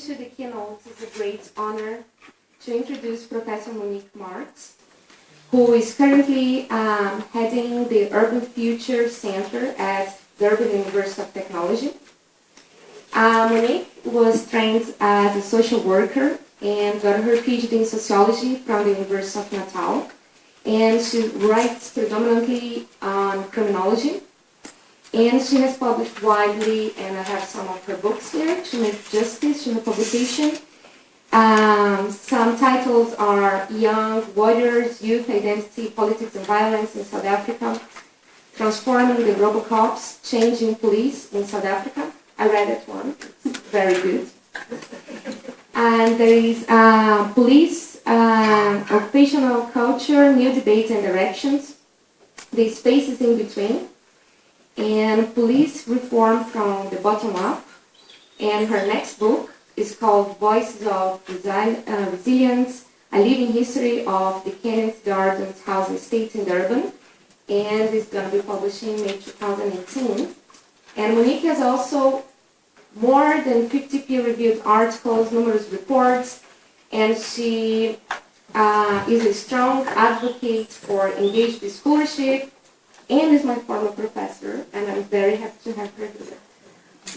to the Keynote, it's a great honor to introduce Professor Monique Marks, who is currently heading the Urban Future Center at Durban University of Technology. Monique was trained as a social worker and got her PhD in sociology from the University of Natal. And she writes predominantly on criminology. And she has published widely, and I have some of her books here, To Make Justice, in the publication. Some titles are Young Warriors, Youth Identity, Politics and Violence in South Africa, Transforming the Robocops, Changing Police in South Africa. I read that one. It's very good. And there is Police, Occupational Culture, New Debates and Directions, The Spaces in Between, and Police Reform from the Bottom Up. And her next book is called Voices of Resilience, A Living History of the Kenneth Gardens Housing Estate in Durban. And it's going to be published in May 2018. And Monique has also more than 50 peer-reviewed articles, numerous reports, and she is a strong advocate for engaged scholarship, and is my former professor, and I'm very happy to have her here.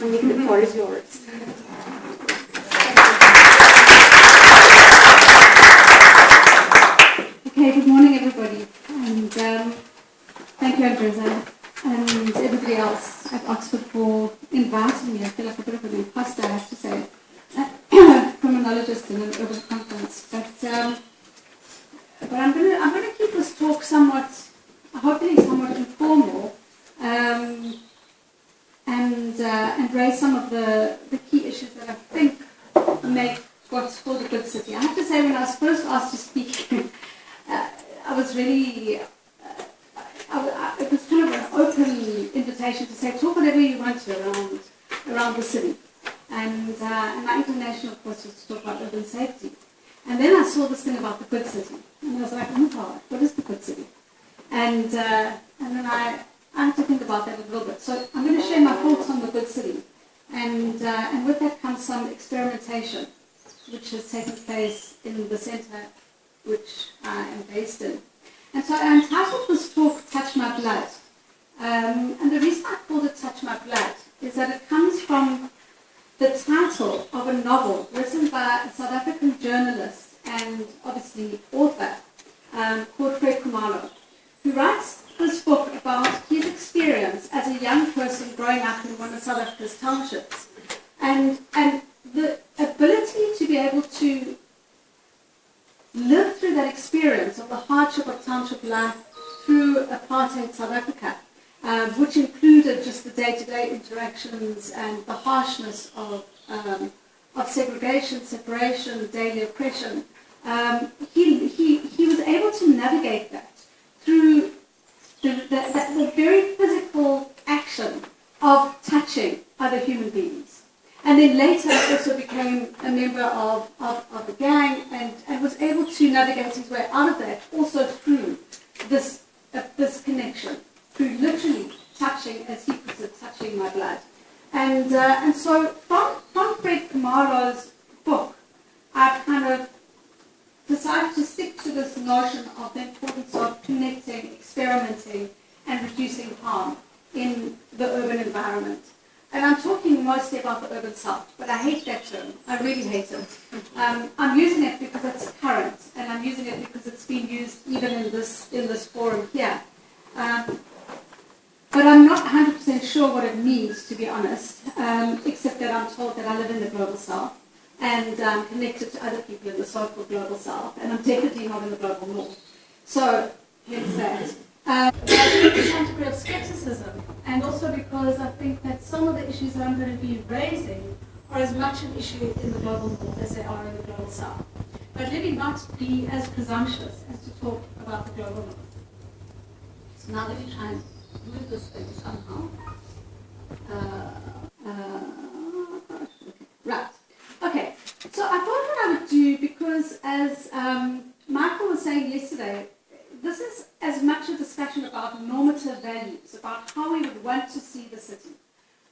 Monique, the floor is yours. Okay, good morning, everybody, and thank you, Andreza, and everybody else at Oxford for inviting me. I feel like a bit of an imposter, I have to say, criminologist in an urban conference. But I'm going to keep this talk somewhat, hopefully somewhat informal, and raise some of the key issues that I think make what's called a good city. I have to say, when I was first asked to speak, I was really, it was kind of an open invitation to say, talk whatever you want to around the city. And my inclination, of course, was to talk about urban safety. And then I saw this thing about the good city. And I was like, oh God, what is the good city? And then I had to think about that a little bit. So I'm going to share my thoughts on the good city. And with that comes some experimentation, which has taken place in the center which I am based in. And so I entitled this talk, Touch My Blood. And the reason I called it Touch My Blood is that it comes from the title of a novel written by a South African journalist and obviously author called Fred Khumalo, who writes this book about his experience as a young person growing up in one of South Africa's townships. And the ability to be able to live through that experience of the hardship of township life through apartheid South Africa, which included just the day-to-day interactions and the harshness of segregation, separation, daily oppression. He was able to navigate that through the very physical action of touching other human beings. And then later also became a member of the gang and was able to navigate his way out of that also through this connection, through literally touching, as he puts it, touching my blood. And so from Fred Khumalo's book, I've kind of decided to stick to this notion of the importance of connecting, experimenting, and reducing harm in the urban environment. And I'm talking mostly about the urban south, but I hate that term. I really hate it. I'm using it because it's current, and I'm using it because it's been used even in this forum here. But I'm not 100% sure what it means, to be honest, except that I'm told that I live in the global south, and I'm connected to other people in the so-called global south, and I'm definitely not in the global north. So, hence that. There's some degree of skepticism, and also because I think that some of the issues that I'm going to be raising are as much an issue in the global north as they are in the global south. But let me not be as presumptuous as to talk about the global north. So now let me try and move this thing somehow. Right. Okay. So I thought what I would do, because as Michael was saying yesterday, this is as much a discussion about normative values, about how we would want to see the city,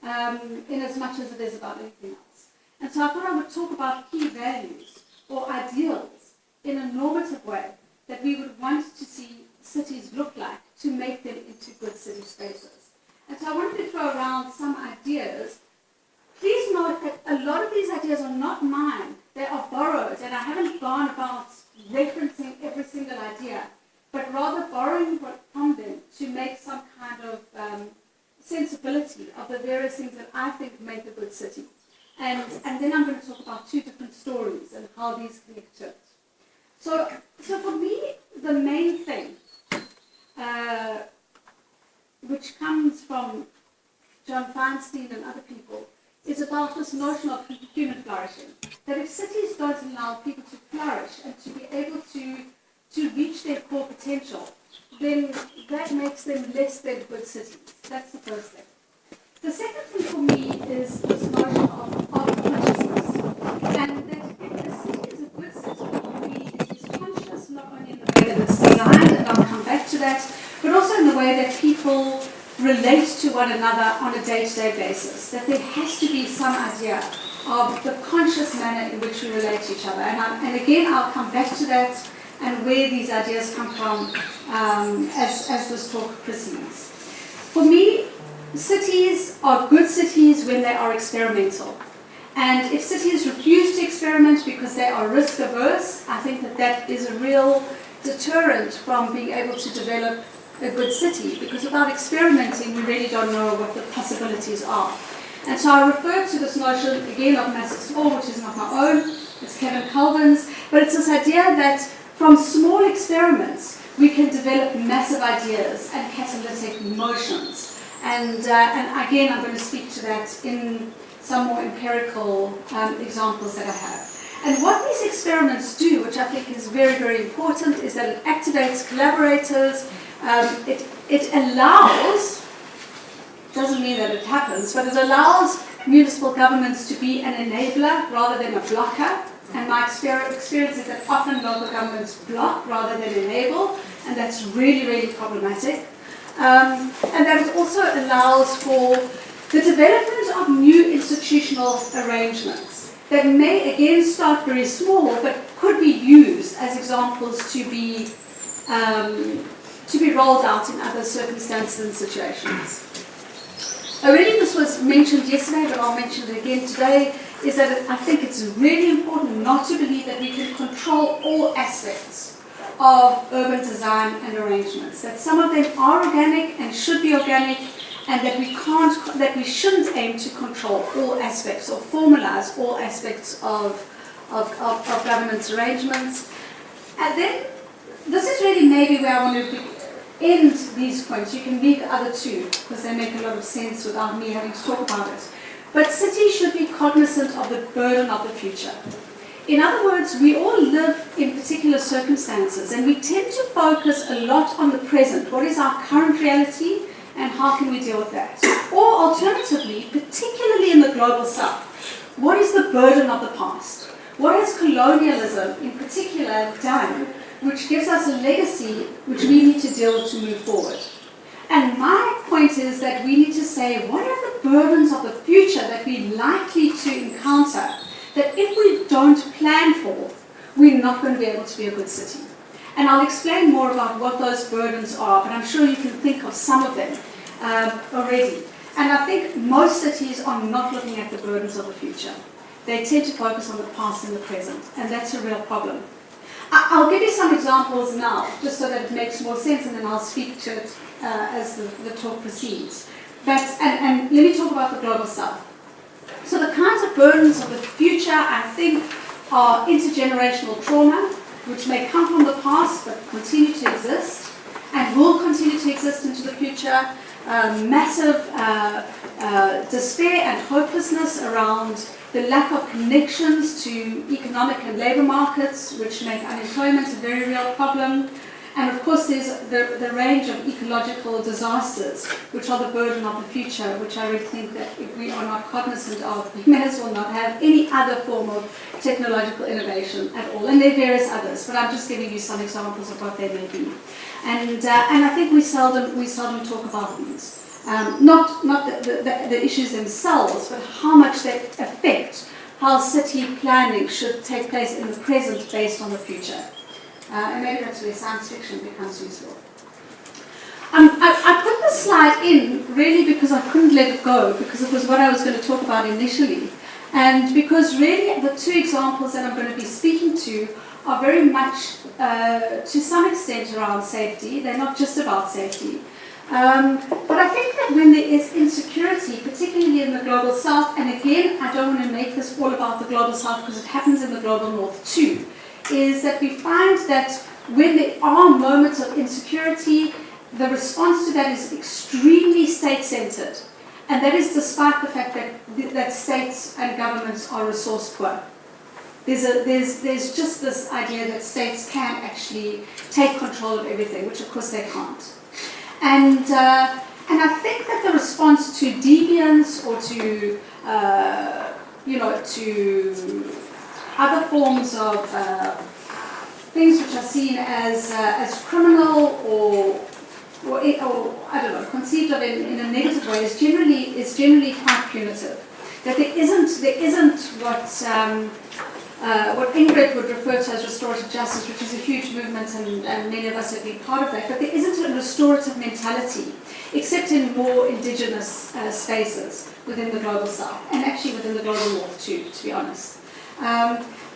in as much as it is about anything else. And so I thought I would talk about key values or ideals in a normative way that we would want to see cities look like to make them into good city spaces. And so I wanted to throw around some ideas. Please note that a lot of these ideas are not mine. They are borrowed, and I haven't gone about referencing every single idea, but rather borrowing from them to make some kind of sensibility of the various things that I think make a good city. And then I'm going to talk about two different stories and how these connect to it. So for me, the main thing, which comes from John Feinstein and other people, is about this notion of human flourishing. That if cities don't allow people to flourish and to be able to reach their core potential, then that makes them less than good cities. That's the first thing. The second thing for me is this notion of consciousness. And that if a city is a good city, for me, it is conscious not only in the way that it's designed, and I'll come back to that, but also in the way that people relate to one another on a day-to-day basis. That there has to be some idea of the conscious manner in which we relate to each other. And again, I'll come back to that and where these ideas come from as this talk proceeds. For me, cities are good cities when they are experimental. And if cities refuse to experiment because they are risk averse, I think that is a real deterrent from being able to develop a good city, because without experimenting, we really don't know what the possibilities are. And so I refer to this notion, again, of massive small, which is not my own, it's Kevin Colvin's, but it's this idea that from small experiments, we can develop massive ideas and catalytic motions. And again, I'm going to speak to that in some more empirical examples that I have. And what these experiments do, which I think is very, very important, is that it activates collaborators. It allows, doesn't mean that it happens, but it allows municipal governments to be an enabler rather than a blocker. And my experience is that often local governments block rather than enable, and that's really, really problematic. And that it also allows for the development of new institutional arrangements that may again start very small, but could be used as examples to be rolled out in other circumstances and situations. Already this was mentioned yesterday, but I'll mention it again today, is that I think it's really important not to believe that we can control all aspects of urban design and arrangements. That some of them are organic and should be organic, and that we shouldn't aim to control all aspects or formalize all aspects of governance arrangements. And then this is really maybe where I want to end these points. You can leave the other two because they make a lot of sense without me having to talk about it. But cities should be cognizant of the burden of the future. In other words, we all live in particular circumstances, and we tend to focus a lot on the present. What is our current reality, and how can we deal with that? Or alternatively, particularly in the global south, what is the burden of the past? What has colonialism in particular done, which gives us a legacy which we need to deal with to move forward? And my point is that we need to say, what are the burdens of the future that we're likely to encounter, that if we don't plan for, we're not going to be able to be a good city? And I'll explain more about what those burdens are, but I'm sure you can think of some of them already. And I think most cities are not looking at the burdens of the future. They tend to focus on the past and the present, and that's a real problem. I'll give you some examples now, just so that it makes more sense, and then I'll speak to it as the talk proceeds. And let me talk about the global south. So the kinds of burdens of the future, I think, are intergenerational trauma, which may come from the past but continue to exist and will continue to exist into the future. Massive despair and hopelessness around the lack of connections to economic and labor markets, which make unemployment a very real problem. And of course there's the range of ecological disasters, which are the burden of the future, which I really think that if we are not cognizant of, we may as well not have any other form of technological innovation at all. And there are various others, but I'm just giving you some examples of what they may be. And I think we seldom talk about these. Not the issues themselves, but how much they affect how city planning should take place in the present based on the future. And maybe that's where science fiction becomes useful. I put this slide in really because I couldn't let it go, because it was what I was going to talk about initially. And because really the two examples that I'm going to be speaking to are very much, to some extent, around safety. They're not just about safety. But I think that when there is insecurity, particularly in the global south, and again, I don't want to make this all about the global south because it happens in the global north too, is that we find that when there are moments of insecurity, the response to that is extremely state-centered. And that is despite the fact that states and governments are resource poor. There's just this idea that states can actually take control of everything, which of course they can't. And I think that the response to deviance or to to other forms of things which are seen as criminal or I don't know, conceived of in a negative way is generally quite punitive. That there isn't what Ingrid would refer to as restorative justice, which is a huge movement, and many of us have been part of that. But there isn't a restorative mentality, except in more indigenous spaces within the global south, and actually within the global north too, to be honest.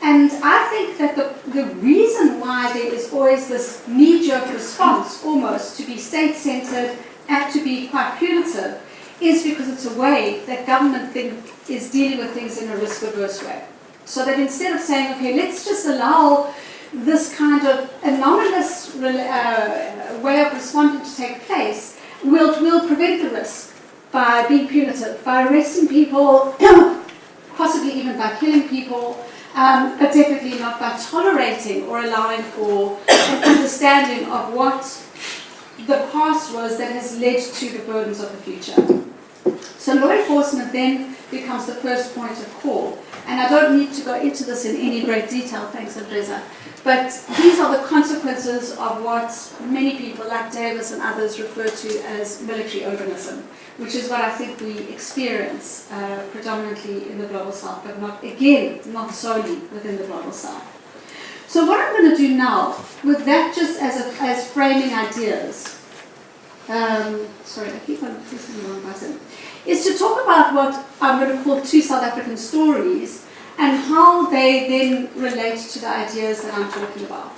And I think that the reason why there is always this knee-jerk response, almost, to be state-centered and to be quite punitive, is because it's a way that government is dealing with things in a risk-averse way. So that instead of saying, okay, let's just allow this kind of anomalous way of responding to take place, we'll prevent the risk by being punitive, by arresting people, possibly even by killing people, but definitely not by tolerating or allowing for an understanding of what the past was that has led to the burdens of the future. So law enforcement then becomes the first point of call. And I don't need to go into this in any great detail, thanks Andresa. But these are the consequences of what many people like Davis and others refer to as military urbanism, which is what I think we experience predominantly in the global south, but not solely within the global south. So what I'm going to do now, with that just as framing ideas, sorry, I keep on pressing the wrong button, is to talk about what I'm going to call two South African stories and how they then relate to the ideas that I'm talking about.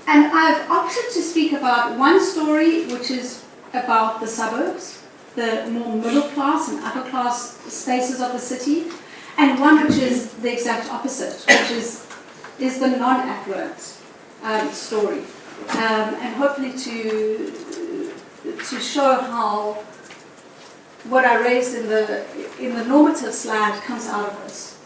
And I've opted to speak about one story which is about the suburbs, the more middle class and upper class spaces of the city, and one which is the exact opposite, which is the non-affluent story, and hopefully to show how what I raised in the normative slide comes out of this.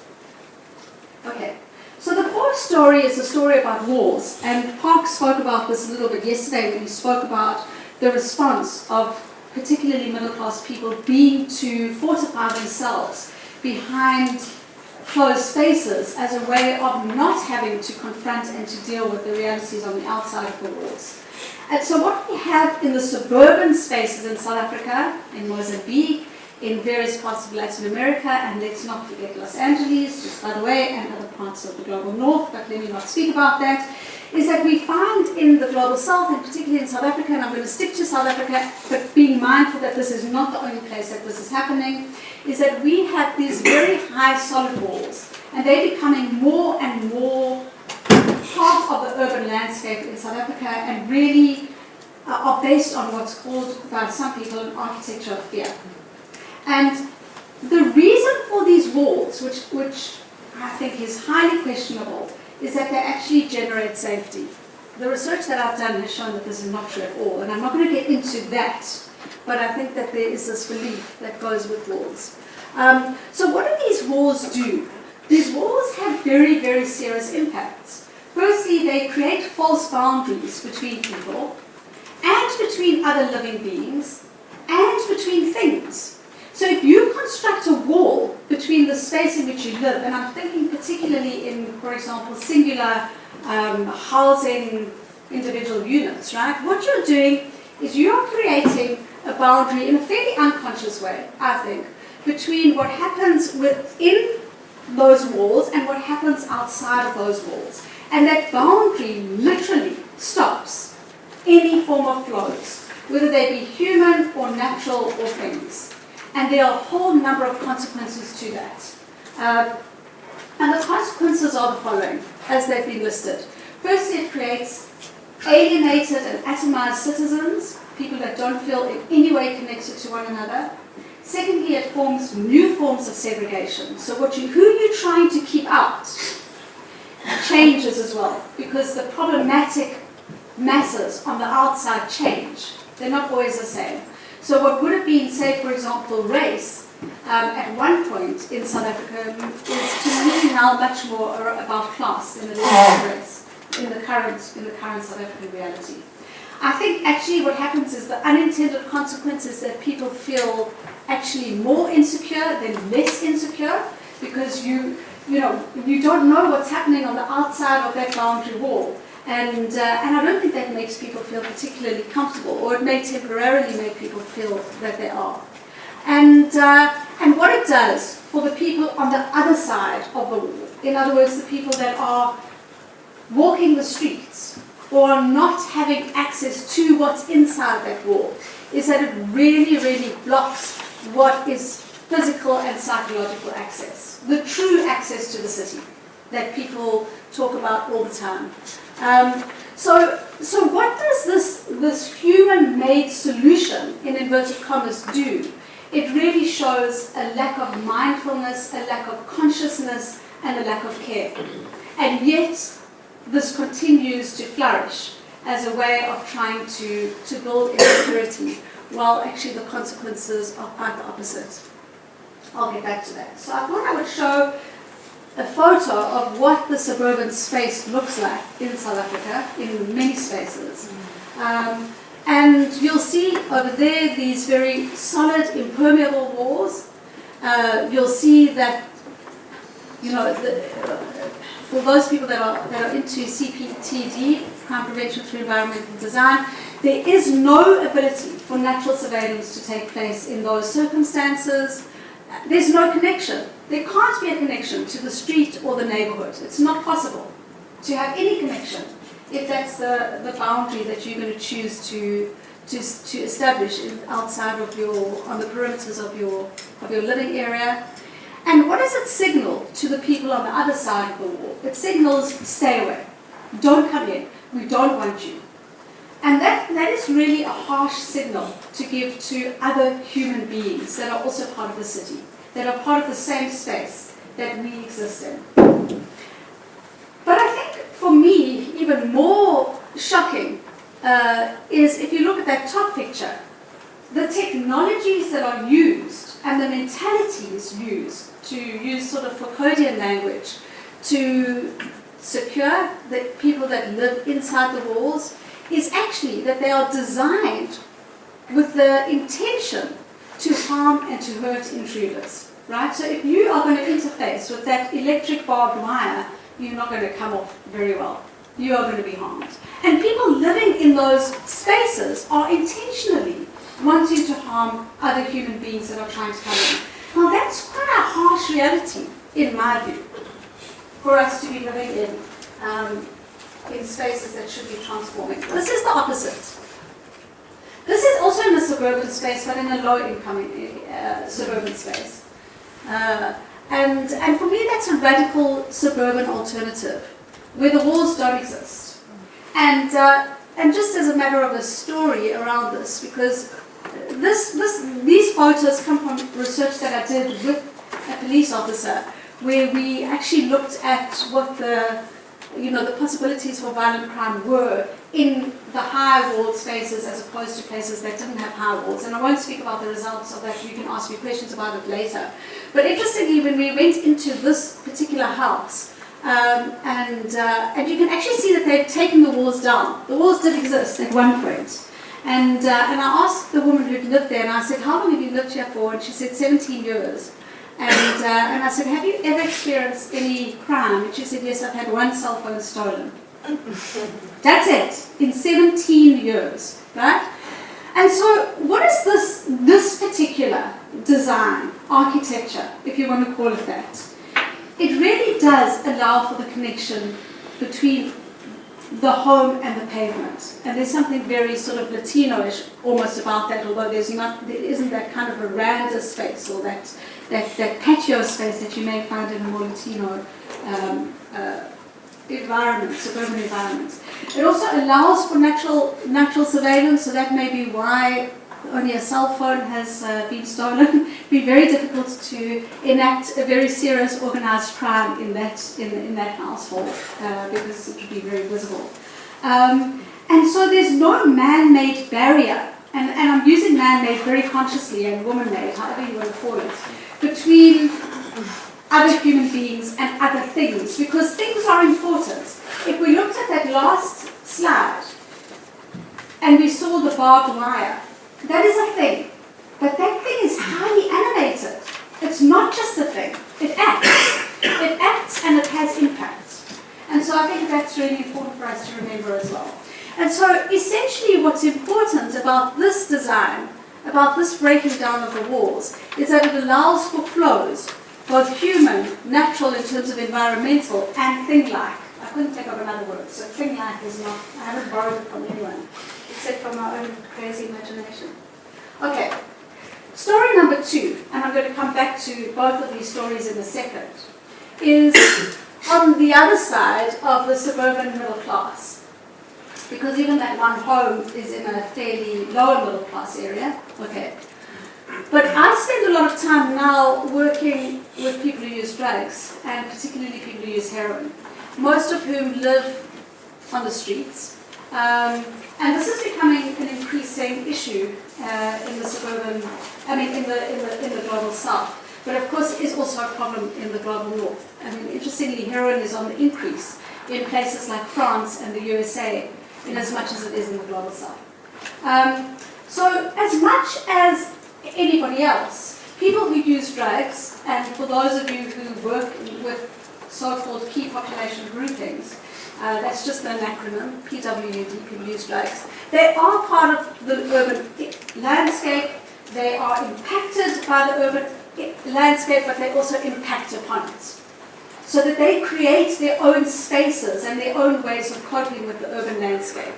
Okay, so the first story is a story about walls, and Park spoke about this a little bit yesterday when he spoke about the response of particularly middle-class people being to fortify themselves behind closed spaces as a way of not having to confront and to deal with the realities on the outside of the walls. And so what we have in the suburban spaces in South Africa, in Mozambique, in various parts of Latin America, and let's not forget Los Angeles, just by the way, and other parts of the global north, but let me not speak about that, is that we find in the global south, and particularly in South Africa, and I'm going to stick to South Africa, but being mindful that this is not the only place that this is happening, is that we have these very high solid walls, and they're becoming more and more part of the urban landscape in South Africa, and really are based on what's called by some people an architecture of fear. And the reason for these walls, which I think is highly questionable, is that they actually generate safety. The research that I've done has shown that this is not true at all, and I'm not going to get into that, but I think that there is this belief that goes with walls. So what do these walls do? These walls have very, very serious impacts. Firstly, they create false boundaries between people, and between other living beings, and between things. So if you construct a wall between the space in which you live, and I'm thinking particularly in, for example, singular housing individual units, right? What you're doing is you're creating a boundary in a fairly unconscious way, I think, between what happens within those walls and what happens outside of those walls. And that boundary literally stops any form of flows, whether they be human or natural or things. And there are a whole number of consequences to that. And the consequences are the following, as they've been listed. Firstly, it creates alienated and atomized citizens, people that don't feel in any way connected to one another. Secondly, it forms new forms of segregation. So who you're trying to keep out changes as well, because the problematic masses on the outside change. They're not always the same. So what would have been, say, for example, race, at one point in South Africa is to me now much more about class than it is about race in the current South African reality. I think actually what happens is the unintended consequence is that people feel actually more insecure than less insecure, because you don't know what's happening on the outside of that boundary wall. And I don't think that makes people feel particularly comfortable, or it may temporarily make people feel that they are. And what it does for the people on the other side of the wall, in other words, the people that are walking the streets or not having access to what's inside that wall, is that it really, really blocks what is physical and psychological access, the true access to the city that people talk about all the time. So what does this human-made solution, in inverted commas, do? It really shows a lack of mindfulness, a lack of consciousness, and a lack of care. And yet, this continues to flourish as a way of trying to build insecurity, while actually the consequences are quite the opposite. I'll get back to that. So I thought I would show a photo of what the suburban space looks like in South Africa, in many spaces. And you'll see over there these very solid, impermeable walls. You'll see that, for those people that are into CPTD, crime prevention through environmental design, there is no ability for natural surveillance to take place in those circumstances. There's no connection. There can't be a connection to the street or the neighborhood. It's not possible to have any connection if that's the boundary that you're going to choose to establish outside of on the perimeters of your living area. And what does it signal to the people on the other side of the wall? It signals, stay away. Don't come in. We don't want you. And that is really a harsh signal to give to other human beings that are also part of the city, that are part of the same space that we exist in. But I think for me, even more shocking is if you look at that top picture, the technologies that are used and the mentalities used, to use sort of Foucauldian language, to secure the people that live inside the walls, is actually that they are designed with the intention to harm and to hurt intruders, right? So if you are going to interface with that electric barbed wire, you're not going to come off very well. You are going to be harmed. And people living in those spaces are intentionally wanting to harm other human beings that are trying to come in. Now that's quite a harsh reality, in my view, for us to be living in spaces that should be transforming. This is the opposite. This is also in a suburban space, but in a low-income suburban space. And for me, that's a radical suburban alternative, where the walls don't exist. And just as a matter of a story around this, because these photos come from research that I did with a police officer, where we actually looked at what the possibilities for violent crime were in the high-walled spaces as opposed to places that didn't have high walls. And I won't speak about the results of that. You can ask me questions about it later. But interestingly, when we went into this particular house, and you can actually see that they've taken the walls down. The walls did exist at one point. And I asked the woman who'd lived there, and I said, how long have you lived here for? And she said, 17 years. And I said, have you ever experienced any crime? And she said, yes, I've had one cell phone stolen. That's it, in 17 years, right? And so what is this particular design, architecture, if you want to call it that? it really does allow for the connection between the home and the pavement. And there's something very sort of Latino-ish almost about that, although there isn't that kind of veranda space or that patio space that you may find in a more Latino environment, suburban environments. It also allows for natural surveillance, so that may be why only a cell phone has been stolen. It'd be very difficult to enact a very serious organized crime in that household because it would be very visible. And so there's no man-made barrier, and I'm using man-made very consciously and woman-made, however you want to call it, between other human beings and other things, because things are important. If we looked at that last slide and we saw the barbed wire, that is a thing, but that thing is highly animated. It's not just a thing, it acts. It acts and it has impact. And so I think that's really important for us to remember as well. And so essentially what's important about this design, about this breaking down of the walls, is that it allows for flows, both human, natural in terms of environmental, and thing-like. I couldn't think of another word, so thing-like is not, I haven't borrowed it from anyone, except from my own crazy imagination. Okay, story number 2, and I'm going to come back to both of these stories in a second, is on the other side of the suburban middle class. Because even that one home is in a fairly lower middle class area. Okay. But I spend a lot of time now working with people who use drugs, and particularly people who use heroin, most of whom live on the streets. And this is becoming an increasing issue in the suburban, in the global south. But of course, it is also a problem in the global north. I mean, interestingly, heroin is on the increase in places like France and the USA, in as much as it is in the global south. So as much as anybody else, people who use drugs, and for those of you who work with so-called key population groupings, that's just an acronym, PWD, people use drugs, they are part of the urban landscape, they are impacted by the urban landscape, but they also impact upon it. So that they create their own spaces and their own ways of coping with the urban landscape.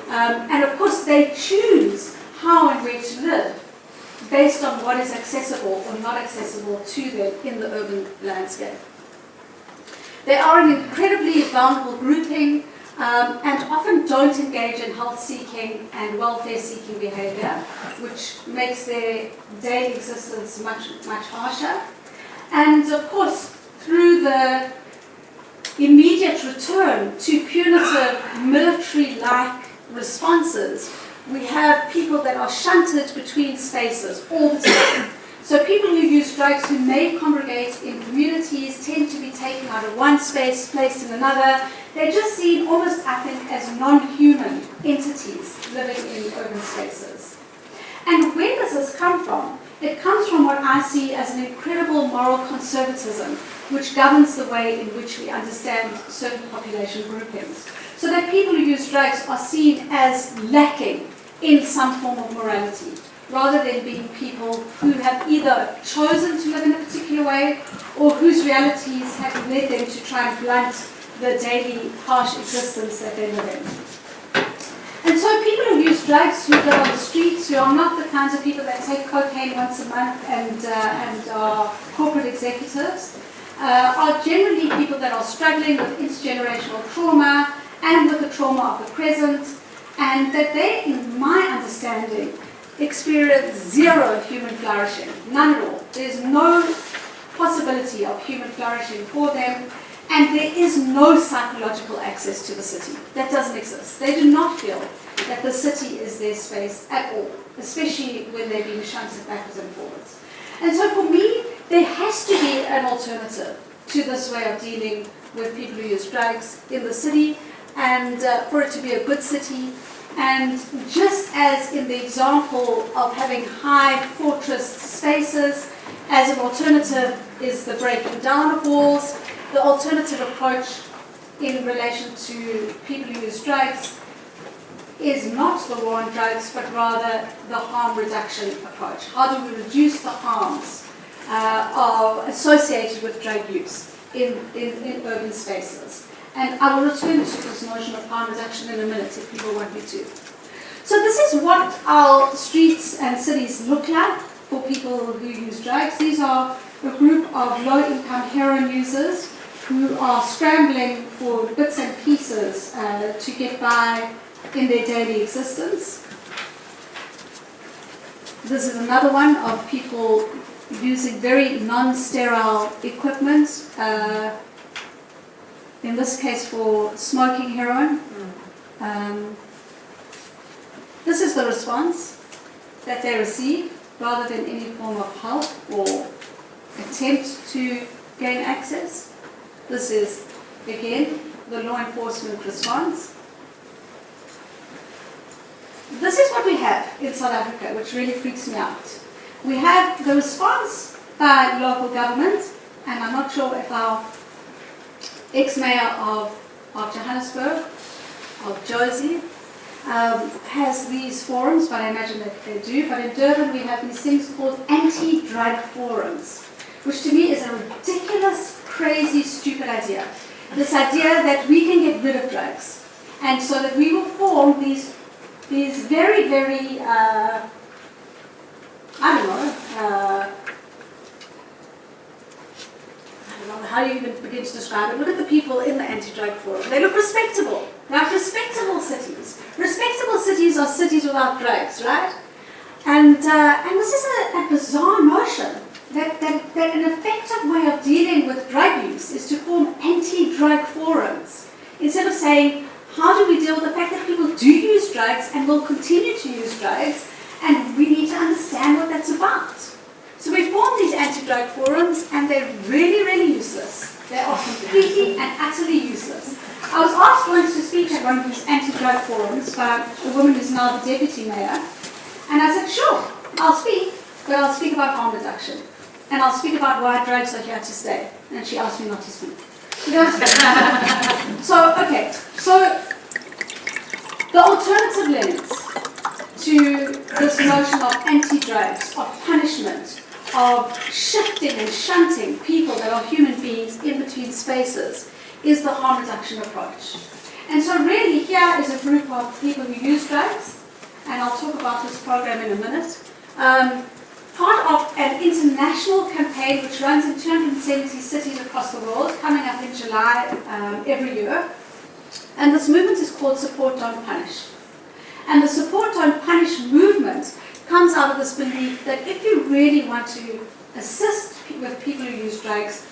And of course they choose how and where to live based on what is accessible or not accessible to them in the urban landscape. They are an incredibly vulnerable grouping and often don't engage in health-seeking and welfare-seeking behavior, which makes their daily existence much harsher. And of course, through the immediate return to punitive military-like responses, we have people that are shunted between spaces all the time. So people who use drugs who may congregate in communities tend to be taken out of one space, placed in another. They're just seen almost, I think, as non-human entities living in urban spaces. And where does this come from? It comes from what I see as an incredible moral conservatism, which governs the way in which we understand certain population groupings. So that people who use drugs are seen as lacking in some form of morality, rather than being people who have either chosen to live in a particular way or whose realities have led them to try and blunt the daily harsh existence that they live in. And so people who use drugs, who live on the streets, who are not the kinds of people that take cocaine once a month and are corporate executives, are generally people that are struggling with intergenerational trauma and with the trauma of the present, and that they, in my understanding, experience zero human flourishing, none at all. There's no possibility of human flourishing for them, and there is no psychological access to the city. That doesn't exist. They do not feel that the city is their space at all, especially when they're being shunted backwards and forwards. And so for me, there has to be an alternative to this way of dealing with people who use drugs in the city, and for it to be a good city. And just as in the example of having high fortress spaces, as an alternative is the breaking down of walls, the alternative approach in relation to people who use drugs is not the war on drugs, but rather the harm reduction approach. How do we reduce the harms associated with drug use? in urban spaces. And I will return to this notion of harm reduction in a minute if people want me to. So this is what our streets and cities look like for people who use drugs. These are a group of low-income heroin users who are scrambling for bits and pieces to get by in their daily existence. This is another one of people using very non-sterile equipment, in this case for smoking heroin. This is the response that they receive, rather than any form of help or attempt to gain access. This is, again, the law enforcement response. This is what we have in South Africa, which really freaks me out. We have the response by local government, and I'm not sure if our ex-mayor of Johannesburg, of Josie, has these forums, but I imagine that they do. But in Durban we have these things called anti-drug forums, which to me is a ridiculous, crazy, stupid idea. This idea that we can get rid of drugs, and so that we will form these very, very, I don't know how you even begin to describe it. Look at the people in the anti-drug forum. They look respectable. Like respectable cities. Respectable cities are cities without drugs, right? And this is a bizarre notion that an effective way of dealing with drug use is to form anti-drug forums. Instead of saying, how do we deal with the fact that people do use drugs and will continue to use drugs, and we need to understand what that's about. So we form these anti-drug forums, and they're really, really useless. They are completely and utterly useless. I was asked once to speak at one of these anti-drug forums by a woman who's now the deputy mayor, and I said, sure, I'll speak, but I'll speak about harm reduction, and I'll speak about why drugs are here to stay. And she asked me not to speak. So the alternative lens to this notion of anti-drugs, of punishment, of shifting and shunting people that are human beings in between spaces, is the harm reduction approach. And so really here is a group of people who use drugs, and I'll talk about this program in a minute. Part of an international campaign which runs in 270 cities across the world, coming up in July every year. And this movement is called Support Don't Punish. And the Support Don't Punish movement comes out of this belief that if you really want to assist with people who use drugs,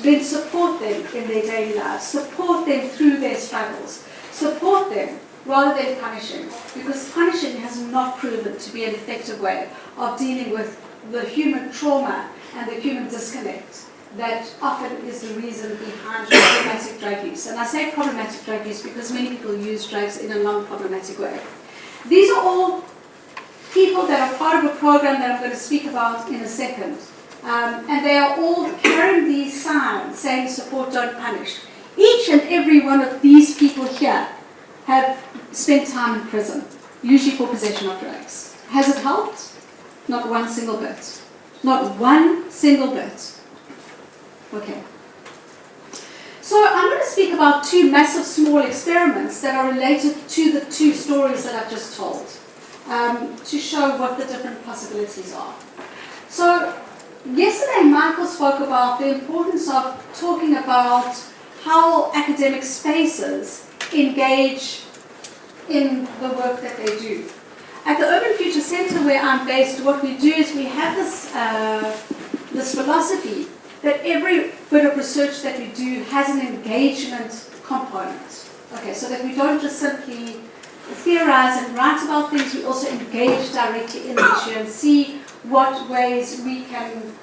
then support them in their daily lives, support them through their struggles, support them rather than punishing, because punishing has not proven to be an effective way of dealing with the human trauma and the human disconnect that often is the reason behind problematic drug use. And I say problematic drug use because many people use drugs in a non-problematic way. These are all people that are part of a program that I'm going to speak about in a second. And they are all carrying these signs saying support, don't punish. Each and every one of these people here have spent time in prison, usually for possession of drugs. Has it helped? Not one single bit. Not one single bit. Okay. So I'm going to speak about two massive small experiments that are related to the two stories that I've just told, to show what the different possibilities are. So yesterday Michael spoke about the importance of talking about how academic spaces engage in the work that they do. At the Urban Future Center where I'm based, what we do is we have this philosophy that every bit of research that we do has an engagement component. Okay, so that we don't just simply theorize and write about things, we also engage directly in the issue and see what ways we can,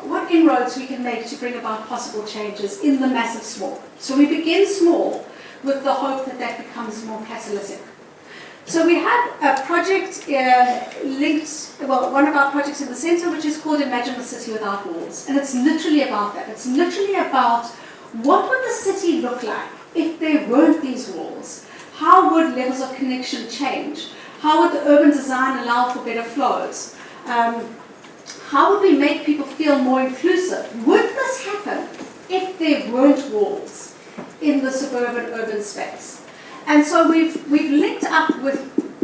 what inroads we can make to bring about possible changes in the massive small. So we begin small with the hope that that becomes more catalytic. So we have a project linked, well, one of our projects in the center, which is called Imagine a City Without Walls. And it's literally about that. It's literally about what would the city look like if there weren't these walls? How would levels of connection change? How would the urban design allow for better flows? how would we make people feel more inclusive? Would this happen if there weren't walls in the suburban urban space? And so we've linked up with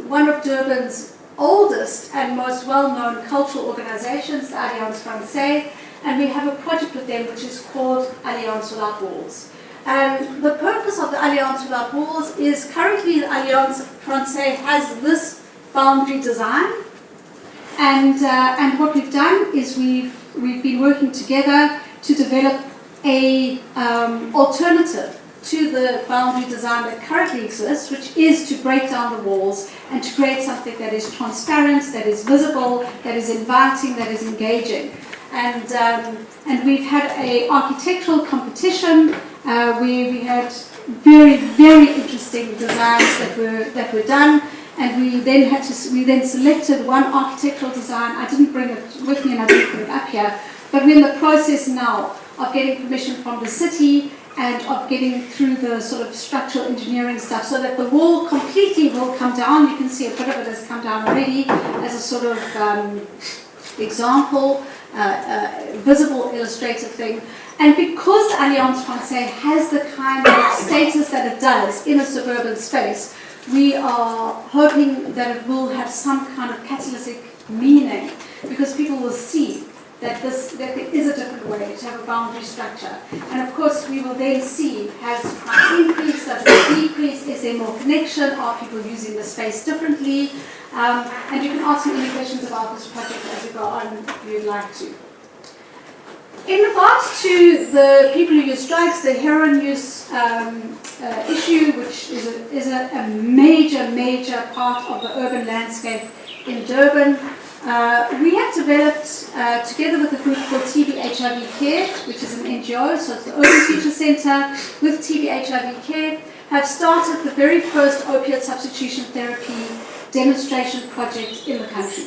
one of Durban's oldest and most well-known cultural organizations, the Alliance Française, and we have a project with them which is called Alliance Without Walls. And the purpose of the Alliance Without Walls is currently the Alliance Française has this boundary design, and what we've done is we've been working together to develop a alternative to the boundary design that currently exists, which is to break down the walls and to create something that is transparent, that is visible, that is inviting, that is engaging. And we've had an architectural competition where we had very, very interesting designs that were done, and we then selected one architectural design. I didn't bring it with me and I didn't put it up here, but we're in the process now of getting permission from the city and of getting through the sort of structural engineering stuff so that the wall completely will come down. You can see a bit of it has come down already as a sort of example, visible illustrative thing. And because the Alliance Française has the kind of status that it does in a suburban space, we are hoping that it will have some kind of catalytic meaning, because people will see that there is a different way to have a boundary structure. And of course, we will then see, has crime increased, does it decrease, is there more connection, are people using the space differently? And you can ask me any questions about this project as we go on if you'd like to. In regards to the people who use drugs, the heroin use issue, which is a major, major part of the urban landscape in Durban, we have developed, together with a group called TB HIV Care, which is an NGO, so it's the Urban Future Centre, with TB HIV Care, have started the very first opiate substitution therapy demonstration project in the country.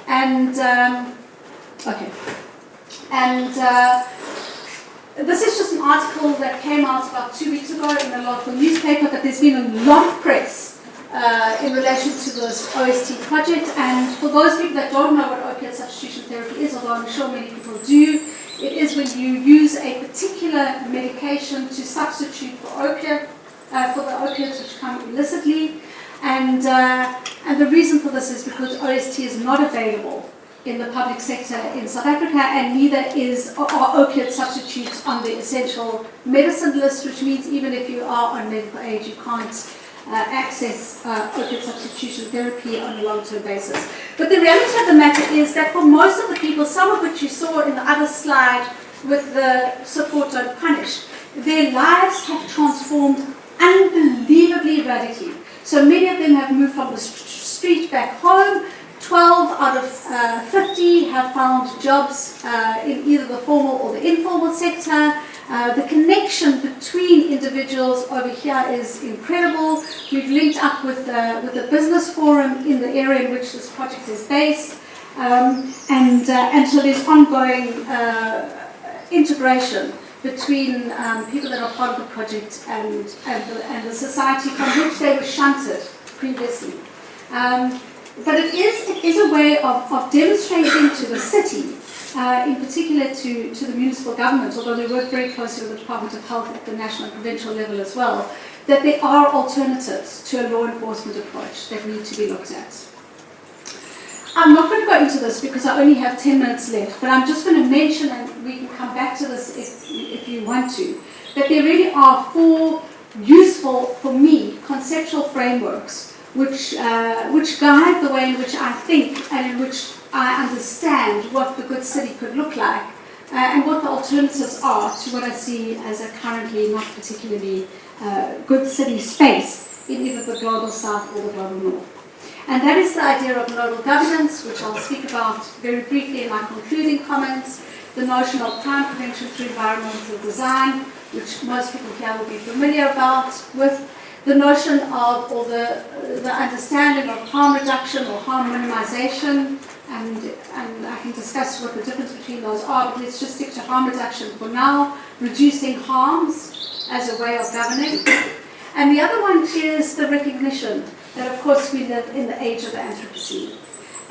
And, this is just an article that came out about 2 weeks ago in a local newspaper, but there's been a lot of press in relation to this OST project. And for those people that don't know what opiate substitution therapy is, although I'm sure many people do, it is when you use a particular medication to substitute for the opiates which come illicitly. And the reason for this is because OST is not available in the public sector in South Africa, and neither are opiate substitutes on the essential medicine list, which means even if you are on medical aid, you can't access opiate substitution therapy on a long-term basis. But the reality of the matter is that for most of the people, some of which you saw in the other slide with the support don't punish, their lives have transformed unbelievably radically. So many of them have moved from the street back home. 12 out of 50 have found jobs in either the formal or the informal sector. The connection between individuals over here is incredible. We've linked up with the business forum in the area in which this project is based. And so there's ongoing integration between people that are part of the project and the society from which they were shunted previously. But it is a way of demonstrating to the city, in particular to the municipal government, although we work very closely with the Department of Health at the national and provincial level as well, that there are alternatives to a law enforcement approach that need to be looked at. I'm not going to go into this because I only have 10 minutes left, but I'm just going to mention, and we can come back to this if you want to, that there really are 4 useful, for me, conceptual frameworks which guide the way in which I think and in which I understand what the good city could look like and what the alternatives are to what I see as a currently not particularly good city space in either the global south or the global north. And that is the idea of nodal governance, which I'll speak about very briefly in my concluding comments, the notion of crime prevention through environmental design, which most people here will be familiar with, the notion of, or the understanding of harm reduction or harm minimization, and I can discuss what the difference between those are, but let's just stick to harm reduction for now, reducing harms as a way of governing. And the other one is the recognition that, of course, we live in the age of the Anthropocene.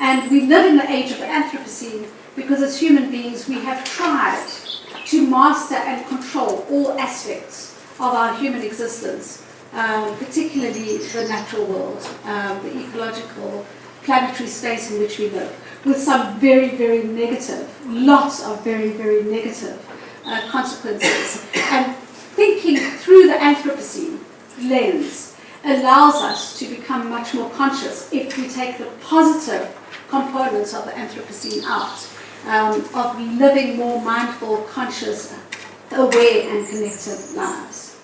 And we live in the age of the Anthropocene because as human beings we have tried to master and control all aspects of our human existence, particularly the natural world, the ecological, planetary space in which we live, with some very, very negative, lots of very, very negative consequences. And thinking through the Anthropocene lens allows us to become much more conscious if we take the positive components of the Anthropocene out, of living more mindful, conscious, aware and connected lives.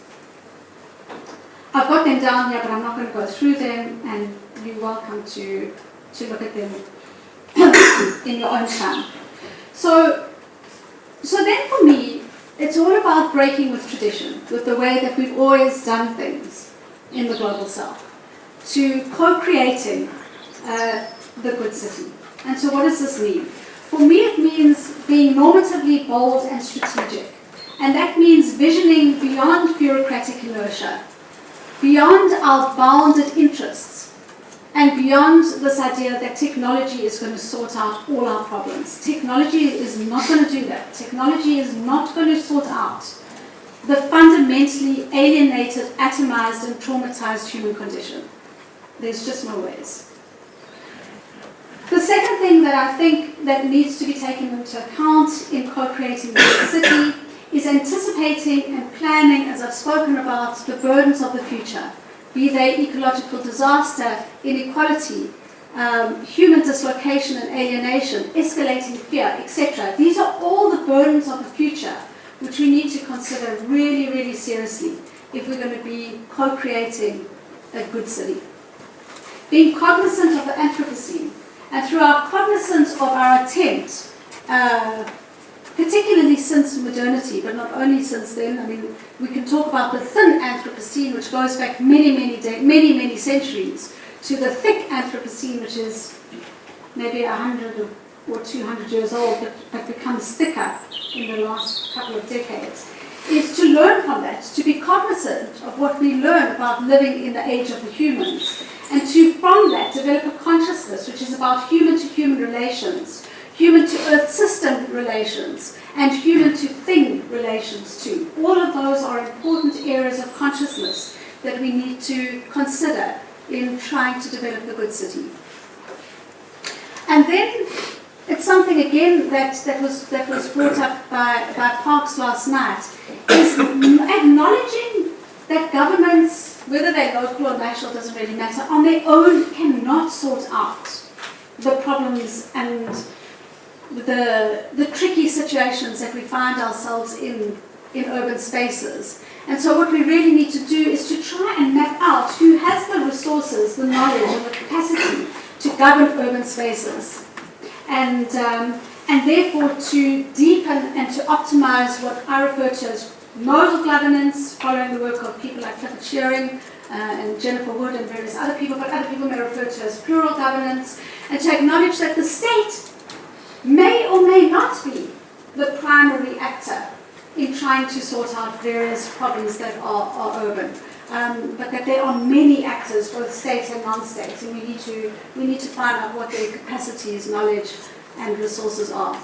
I've got them down here, but I'm not going to go through them, and you're welcome to look at them in your own time. So then for me, it's all about breaking with tradition, with the way that we've always done things in the global south, to co-creating the good city. And so what does this mean? For me, it means being normatively bold and strategic. And that means visioning beyond bureaucratic inertia, beyond our bounded interests, and beyond this idea that technology is going to sort out all our problems. Technology is not going to do that. Technology is not going to sort out the fundamentally alienated, atomized, and traumatized human condition. There's just no ways. The second thing that I think that needs to be taken into account in co-creating the city is anticipating and planning, as I've spoken about, the burdens of the future, be they ecological disaster, inequality, human dislocation and alienation, escalating fear, etc. These are all the burdens of the future which we need to consider really, really seriously if we're going to be co-creating a good city. Being cognizant of the Anthropocene, and through our cognizance of our attempt, particularly since modernity, but not only since then. I mean, we can talk about the thin Anthropocene, which goes back many centuries, to the thick Anthropocene, which is maybe 100 or 200 years old, but becomes thicker in the last couple of decades, is to learn from that, to be cognizant of what we learn about living in the age of the humans, and to, from that, develop a consciousness which is about human-to-human relations, human-to-earth system relations, and human-to-thing relations too. All of those are important areas of consciousness that we need to consider in trying to develop the good city. And then it's something again that was brought up by Parks last night, is acknowledging that governments, whether they're local or national, doesn't really matter, on their own cannot sort out the problems and the tricky situations that we find ourselves in urban spaces. And so what we really need to do is to try and map out who has the resources, the knowledge, and the capacity to govern urban spaces. And therefore to deepen and to optimize what I refer to as modal governance, following the work of people like Clifford Shearing and Jennifer Wood and various other people, but other people may refer to as plural governance, and to acknowledge that the state may or may not be the primary actor in trying to sort out various problems that are urban, but that there are many actors, both state and non-state, and we need to find out what their capacities, knowledge, and resources are.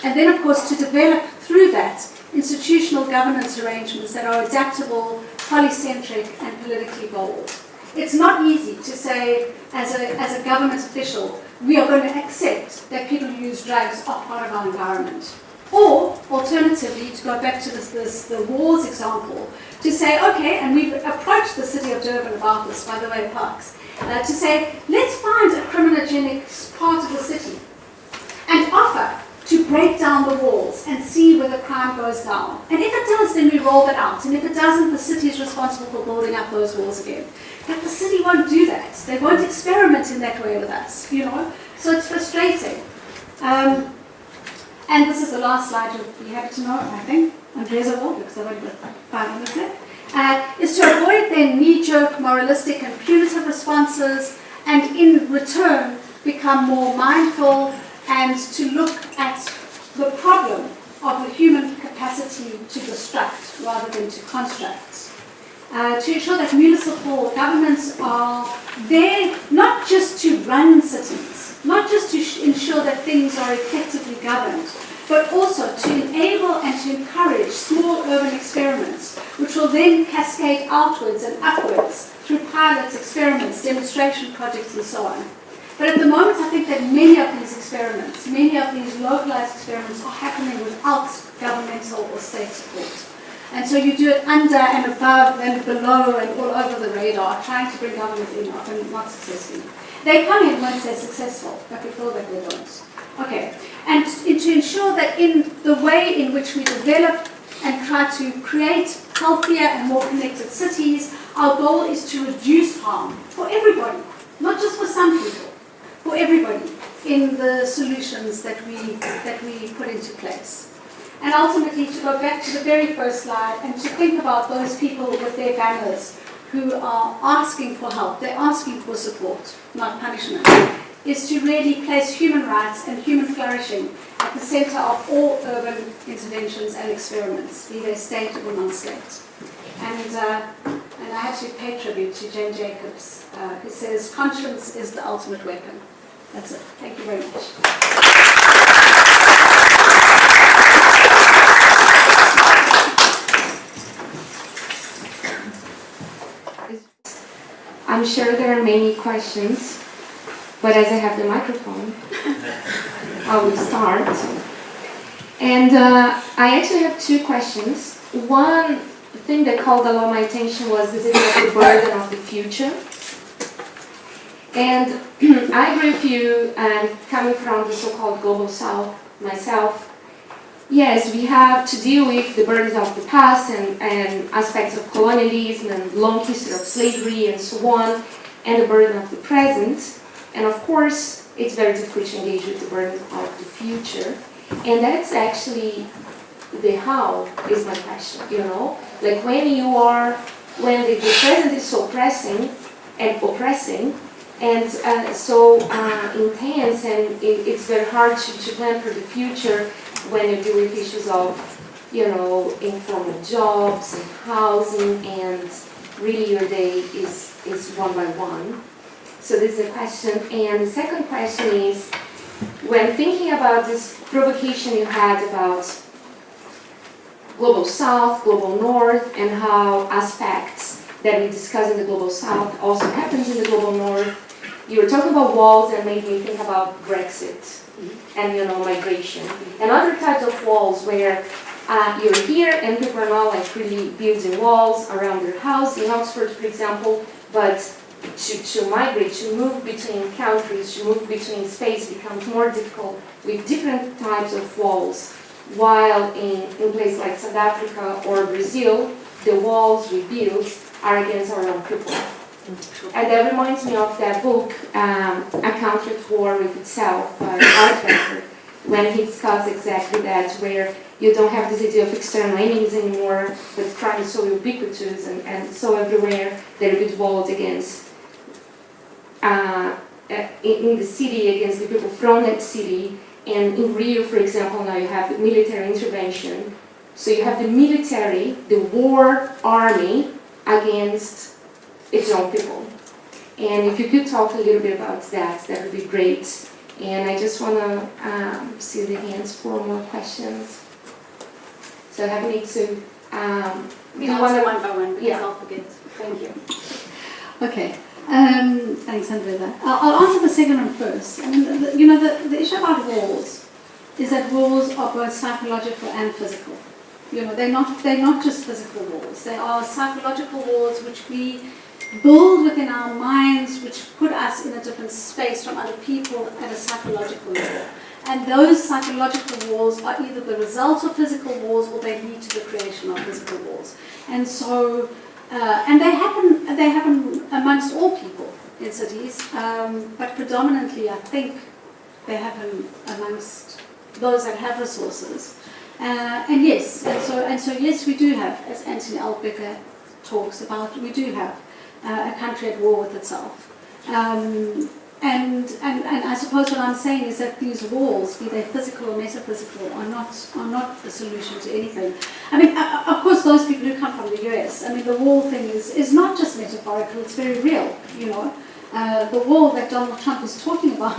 And then, of course, to develop through that institutional governance arrangements that are adaptable, polycentric, and politically bold. It's not easy to say, as a government official, we are going to accept that people who use drugs are part of our environment. Or, alternatively, to go back to the wars example, to say, okay, and we've approached the city of Durban about this, by the way, Parks, to say, let's find a criminogenic part of the city and offer to break down the walls and see where the crime goes down. And if it does, then we roll that out. And if it doesn't, the city is responsible for building up those walls again. But the city won't do that. They won't experiment in that way with us, you know. So it's frustrating. And this is the last slide you'll be happy to know, I think, Andrea will, because I've only got 5 minutes left, is to avoid their knee-jerk, moralistic and punitive responses, and in return become more mindful and to look at the problem of the human capacity to destruct rather than to construct. To ensure that municipal governments are there not just to run cities, not just to ensure that things are effectively governed, but also to enable and to encourage small urban experiments, which will then cascade outwards and upwards through pilots, experiments, demonstration projects, and so on. But at the moment, I think that many of these experiments, many of these localized experiments are happening without governmental or state support. And so you do it under and above and below and all over the radar, trying to bring government in, often not successfully. They come in once they're successful, but before that they don't. Okay, and to ensure that in the way in which we develop and try to create healthier and more connected cities, our goal is to reduce harm for everybody, not just for some people, for everybody in the solutions that we put into place. And ultimately, to go back to the very first slide and to think about those people with their banners who are asking for help, they're asking for support, not punishment, is to really place human rights and human flourishing at the center of all urban interventions and experiments, be they state or non-state. And I have to pay tribute to Jane Jacobs, who says, conscience is the ultimate weapon. That's it. Thank you very much. I'm sure there are many questions, but as I have the microphone, I will start. And I actually have two questions. One thing that called a lot of my attention was this idea of the burden of the future. And I agree with you, coming from the so-called global south myself. Yes, we have to deal with the burdens of the past and aspects of colonialism and long history of slavery and so on, and the burden of the present. And of course, it's very difficult to engage with the burden of the future. And that's actually the how is my question, you know? Like when the present is so pressing and oppressing, and so intense, and it's very hard to plan for the future when you deal with issues of, you know, informal jobs and housing, and really your day is one by one. So this is a question. And the second question is, when thinking about this provocation you had about global south, global north, and how aspects that we discuss in the global south also happens in the global north, you were talking about walls and made me think about Brexit and, you know, migration and other types of walls where you're here and people are not like really building walls around their house in Oxford, for example, but to migrate, to move between countries, to move between space becomes more difficult with different types of walls, while in places like South Africa or Brazil, the walls we build are against our own people. And that reminds me of that book, A Country at War with Itself, by Arthur, when he discussed exactly that, where you don't have this idea of external enemies anymore, but crime is so ubiquitous and so everywhere that it is walled against, in the city, against the people from that city. And in Rio, for example, now you have military intervention. So you have the military, the war army against its own people. And if you could talk a little bit about that, that would be great. And I just want to see the hands for more questions. So I have need to we answer one by one because I'll forget. Thank you. Okay. Thanks, Andrea. I'll answer the second one first. I mean, the issue about walls is that walls are both psychological and physical. You know, they're not just physical walls. They are psychological walls which we build within our minds, which put us in a different space from other people at a psychological level. And those psychological walls are either the result of physical walls or they lead to the creation of physical walls. And so, and they happen amongst all people in cities, but predominantly I think they happen amongst those that have resources. And so yes, we do have, as Anthony Albecker talks about, we do have a country at war with itself. And I suppose what I'm saying is that these walls, be they physical or metaphysical, are not the solution to anything. I mean, of course, those people who come from the US, I mean, the wall thing is not just metaphorical; it's very real. You know, the wall that Donald Trump is talking about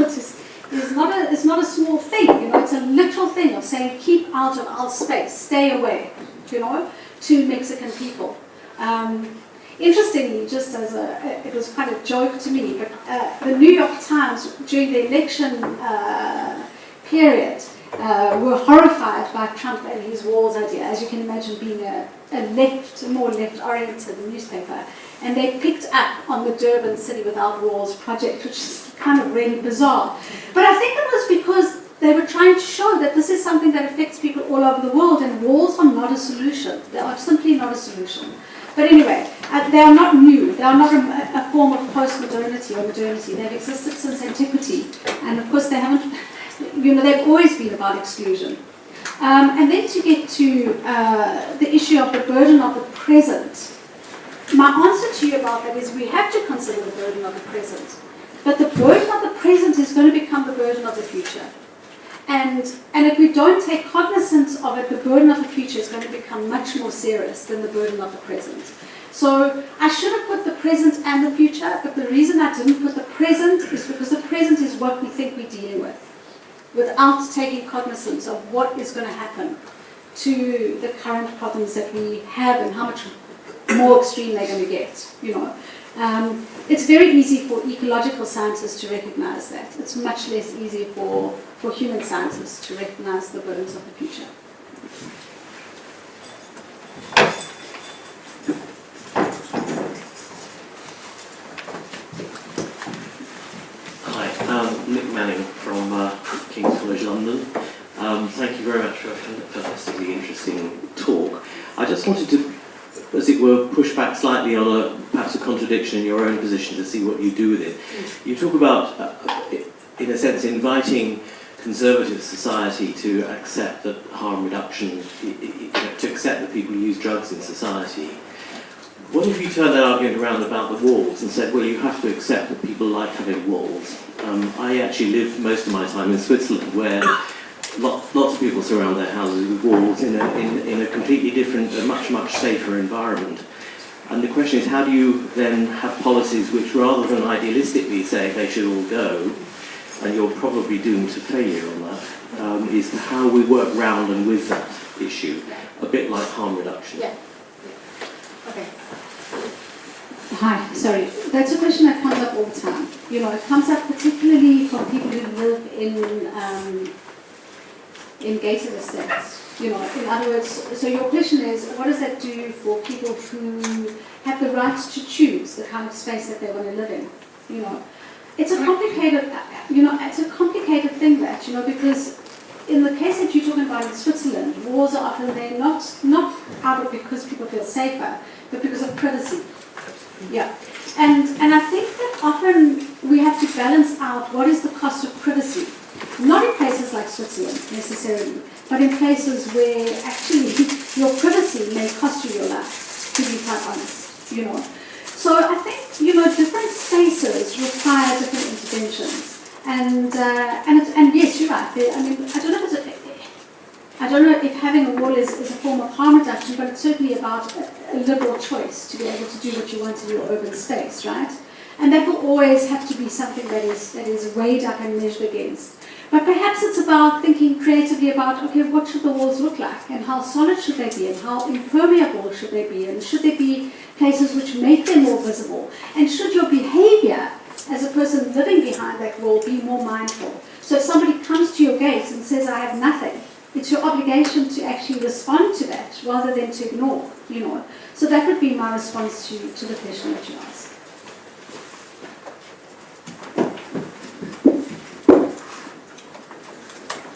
is not a small thing. You know, it's a literal thing of saying keep out of our space, stay away. You know, to Mexican people. Interestingly, just as it was quite a joke to me, but the New York Times during the election period were horrified by Trump and his walls idea, as you can imagine, being a more left-oriented newspaper. And they picked up on the Durban City Without Walls project, which is kind of really bizarre. But I think it was because they were trying to show that this is something that affects people all over the world, and walls are not a solution. They are simply not a solution. But anyway, they are not new. They are not a form of post-modernity or modernity. They've existed since antiquity. And of course, they haven't, you know, they've always been about exclusion. And then to get to the issue of the burden of the present, my answer to you about that is we have to consider the burden of the present. But the burden of the present is going to become the burden of the future. And if we don't take cognizance of it, the burden of the future is going to become much more serious than the burden of the present. So I should have put the present and the future, but the reason I didn't put the present is because the present is what we think we're dealing with, without taking cognizance of what is going to happen to the current problems that we have and how much more extreme they're going to get, you know. It's very easy for ecological scientists to recognize that. It's much less easy for human scientists to recognize the burdens of the future. Hi, Nick Manning from King's College London. Thank you very much for a fantastically interesting talk. I just wanted to, as it were, push back slightly on perhaps a contradiction in your own position to see what you do with it. You talk about, in a sense, inviting conservative society to accept that harm reduction, to accept that people use drugs in society. What if you turn that argument around about the walls and said, well, you have to accept that people like having walls? I actually lived most of my time in Switzerland, where lots of people surround their houses with walls in a completely different, much safer environment. And the question is, how do you then have policies which, rather than idealistically say they should all go, and you're probably doomed to failure on that, is how we work round and with that issue, a bit like harm reduction. Yeah. Okay. Hi, sorry. That's a question that comes up all the time. You know, it comes up particularly for people who live in gated estates. You know, in other words, so your question is, what does that do for people who have the right to choose the kind of space that they want to live in? You know, it's a complicated, it's a complicated thing that, because in the case that you're talking about in Switzerland, walls are often there not out of because people feel safer, but because of privacy. Yeah, and I think that often we have to balance out what is the cost of privacy. Not in places like Switzerland necessarily, but in places where actually your privacy may cost you your life, to be quite honest, So I think, different spaces require different interventions. And yes, you're right. I don't know if having a wall is a form of harm reduction, but it's certainly about a liberal choice to be able to do what you want in your urban space, right? And that will always have to be something that is weighed up and measured against. But perhaps it's about thinking creatively about, okay, what should the walls look like, and how solid should they be, and how impermeable should they be, and should they be places which make them more visible, and should your behavior as a person living behind that wall be more mindful. So if somebody comes to your gate and says, I have nothing, it's your obligation to actually respond to that rather than to ignore, So that would be my response to the question that you asked.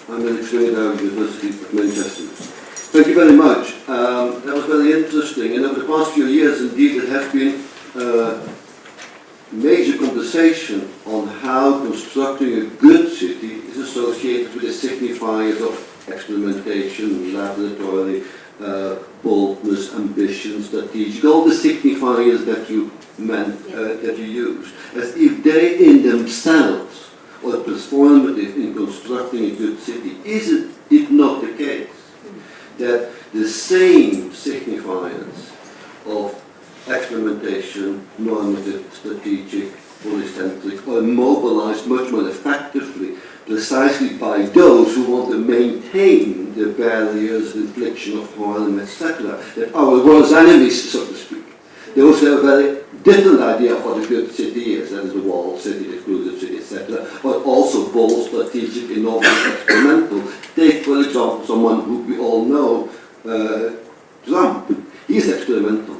I'm Monique from the University of Manchester. Thank you very much. That was very interesting. And over the past few years, indeed, there has been major conversation on how constructing a good city is associated with the signifiers of experimentation, laboratory, boldness, ambition, strategic, all the signifiers that you use, as if they in themselves or transformative in constructing a good city. Is it not the case that the same signifiers of experimentation, normative, strategic, polycentric, are mobilized much more effectively precisely by those who want to maintain the barriers, the infliction of harm, etc. That our worst enemies, so to speak. They also have a very different idea of what a good city is, that is the walled city, the exclusive city, etc. But also bold, strategic, innovative, experimental. Take, for example, someone who we all know, Trump. He is experimental.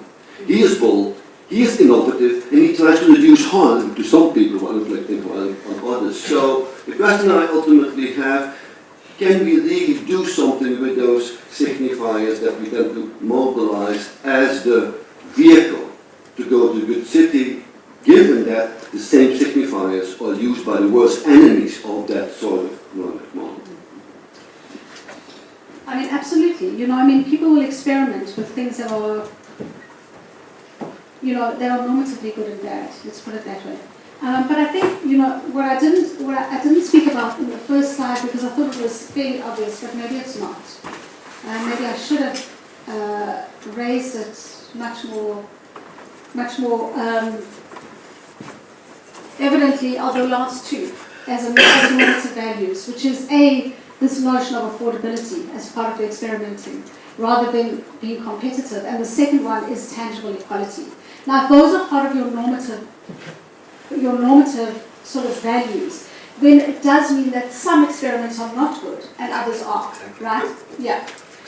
He is bold. He is innovative, and he tries to reduce harm to some people while inflicting harm on others. So the question I ultimately have, can we really do something with those signifiers that we tend to mobilize as the vehicle to go to a good city, given that the same signifiers are used by the worst enemies of that sort of economic model? I mean, absolutely. You know, I mean, people will experiment with things that are, you know, they are normatively good and bad. Let's put it that way. But I think, you know, what I didn't speak about in the first slide because I thought it was fairly obvious, but maybe it's not. Maybe I should have raised it much more evidently are the last two as normative values, which is this notion of affordability as part of the experimenting, rather than being competitive. And the second one is tangible equality. Now, if those are part of your normative sort of values, then it does mean that some experiments are not good and others are, right? Yeah.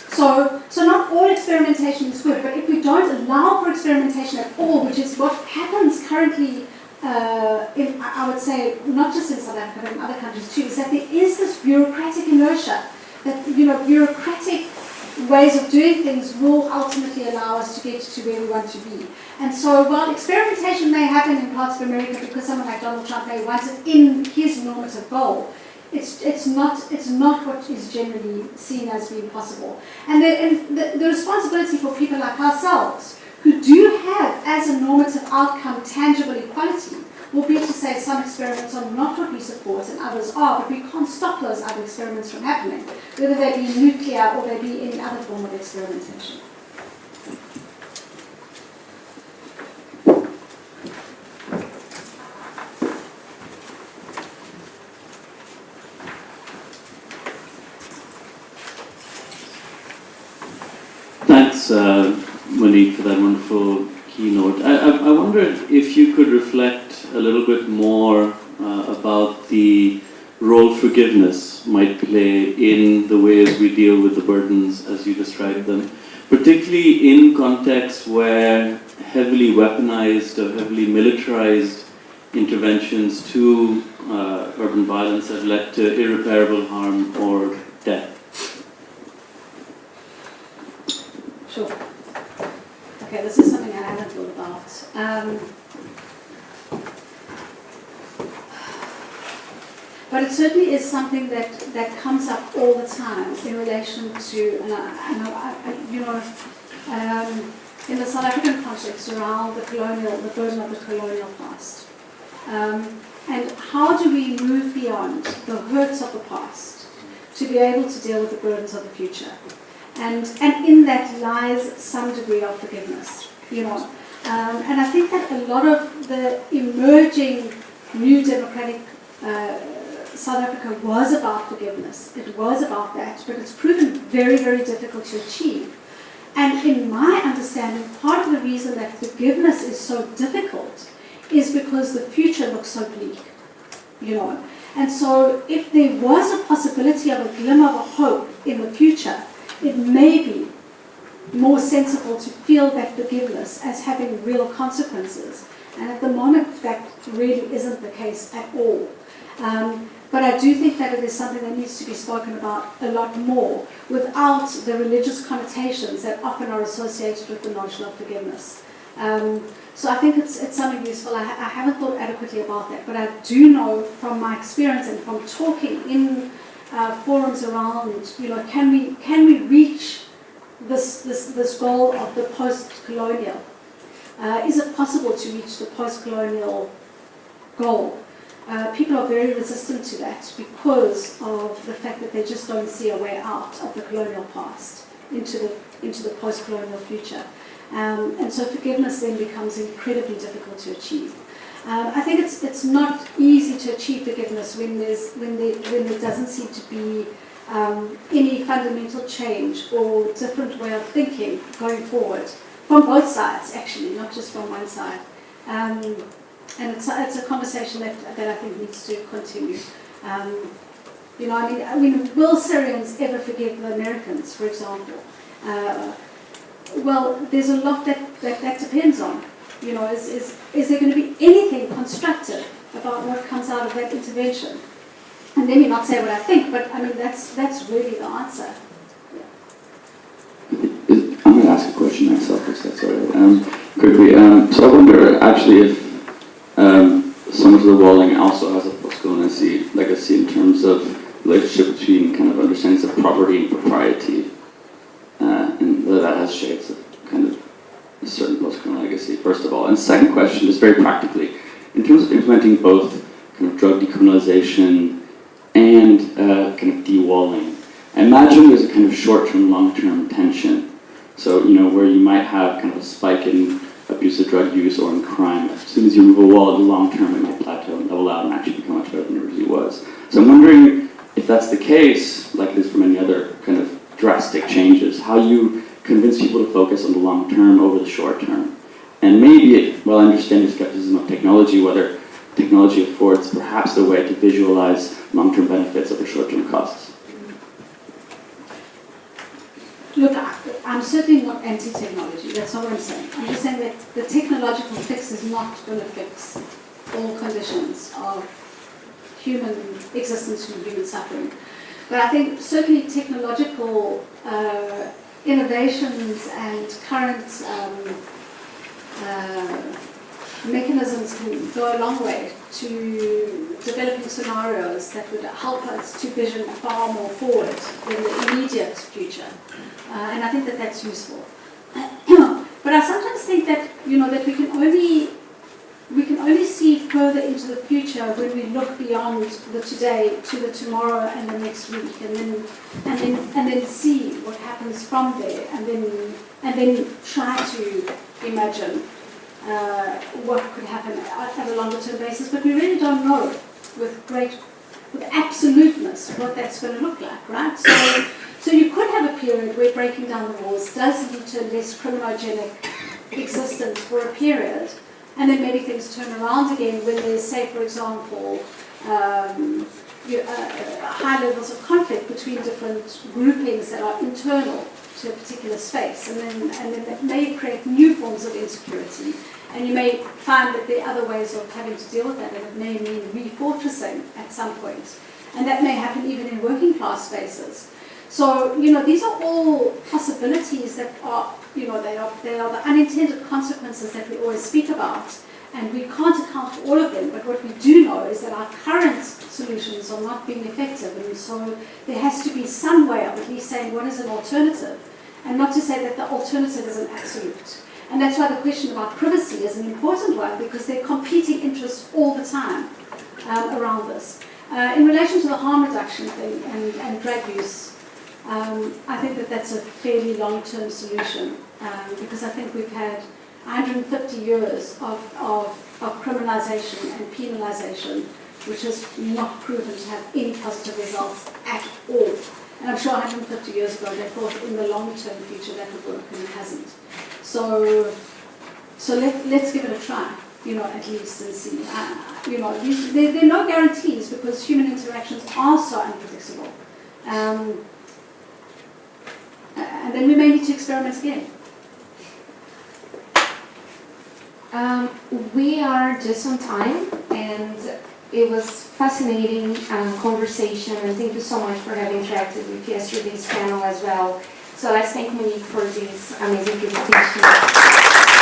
So not all experimentation is good, but if we don't allow for experimentation at all, which is what happens currently I would say, not just in South Africa, but in other countries too, is that there is this bureaucratic inertia that, you know, bureaucratic ways of doing things will ultimately allow us to get to where we want to be. And so while experimentation may happen in parts of America because someone like Donald Trump may want it in his normative goal, it's not what is generally seen as being possible. And the responsibility for people like ourselves, who do have as a normative outcome tangible equality, will be to say some experiments are not what we support and others are, but we can't stop those other experiments from happening, whether they be nuclear or they be any other form of experimentation. Thanks, Monique, for that wonderful keynote. I wondered if you could reflect a little bit more about the role forgiveness might play in the ways we deal with the burdens as you described them, particularly in contexts where heavily weaponized or heavily militarized interventions to urban violence have led to irreparable harm or death. Sure. Okay, this is something I haven't thought about. But it certainly is something that comes up all the time in relation to, in the South African context around the burden of the colonial past. And how do we move beyond the hurts of the past to be able to deal with the burdens of the future? And in that lies some degree of forgiveness, you know. And I think that a lot of the emerging new democratic South Africa was about forgiveness. It was about that, but it's proven very, very difficult to achieve. And in my understanding, part of the reason that forgiveness is so difficult is because the future looks so bleak, you know. And so if there was a possibility of a glimmer of a hope in the future, it may be more sensible to feel that forgiveness as having real consequences. And at the moment, that really isn't the case at all. But I do think that it is something that needs to be spoken about a lot more without the religious connotations that often are associated with the notion of forgiveness. So I think it's something useful. I haven't thought adequately about that, but I do know from my experience and from talking in forums around, you know, can we reach this goal of the post-colonial? Is it possible to reach the post-colonial goal? People are very resistant to that because of the fact that they just don't see a way out of the colonial past into the post-colonial future. And so forgiveness then becomes incredibly difficult to achieve. I think it's not easy to achieve forgiveness when there doesn't seem to be any fundamental change or different way of thinking going forward from both sides, actually, not just from one side. And it's a conversation that I think needs to continue. You know, I mean, will Syrians ever forgive the Americans, for example? Well, there's a lot that depends on. You know, is there going to be anything constructive about what comes out of that intervention? And let me not say what I think, but I mean, that's really the answer. I'm going to ask a question myself, if that's all right. Quickly, so I wonder actually if so much of the walling also has a post-colonial legacy in terms of relationship between kind of understandings of property and propriety, and whether that has shades of kind of a certain post-colonial legacy, first of all. And second question, just very practically, in terms of implementing both kind of drug decriminalization and kind of de-walling, I imagine there's a kind of short-term, long-term tension. So, you know, where you might have kind of a spike in abuse of drug use or in crime, as soon as you remove a wall, in the long term it might plateau and level out and actually become much better than it really was. So I'm wondering if that's the case, like it is for many other kind of drastic changes, how you convince people to focus on the long term over the short term. And maybe, while I understand the skepticism of technology, whether technology affords perhaps the way to visualize long-term benefits over short-term costs. Look, I'm certainly not anti-technology, that's not what I'm saying. I'm just saying that the technological fix is not going to fix all conditions of human existence and human suffering. But I think certainly technological innovations and current mechanisms can go a long way to developing scenarios that would help us to vision far more forward in the immediate future. And I think that that's useful. But I sometimes think that, you know, that we can only see further into the future when we look beyond the today to the tomorrow and the next week, and then see what happens from there, and then try to imagine what could happen at a longer term basis. But we really don't know with absoluteness what that's going to look like, right? So you could have a period where breaking down the walls does lead to a less criminogenic existence for a period, and then maybe things turn around again when there's, say, for example, high levels of conflict between different groupings that are internal to a particular space, and then that may create new forms of insecurity. And you may find that there are other ways of having to deal with that, and it may mean refortressing at some point. And that may happen even in working class spaces. So, you know, these are all possibilities that are, you know, they are the unintended consequences that we always speak about. And we can't account for all of them, but what we do know is that our current solutions are not being effective. And so there has to be some way of at least saying what is an alternative, and not to say that the alternative is an absolute. And that's why the question about privacy is an important one, because there are competing interests all the time around this. In relation to the harm reduction thing and drug use, I think that that's a fairly long-term solution, because I think we've had 150 years of criminalization and penalization, which has not proven to have any positive results at all. And I'm sure 150 years ago they thought in the long-term future that would work, and it hasn't. So let's give it a try, you know, at least, and see. You know, there are no guarantees, because human interactions are so unpredictable. And then we may need to experiment again. We are just on time, and it was fascinating conversation, and thank you so much for having interacted with yesterday's panel as well. So let's thank Monique for this amazing presentation.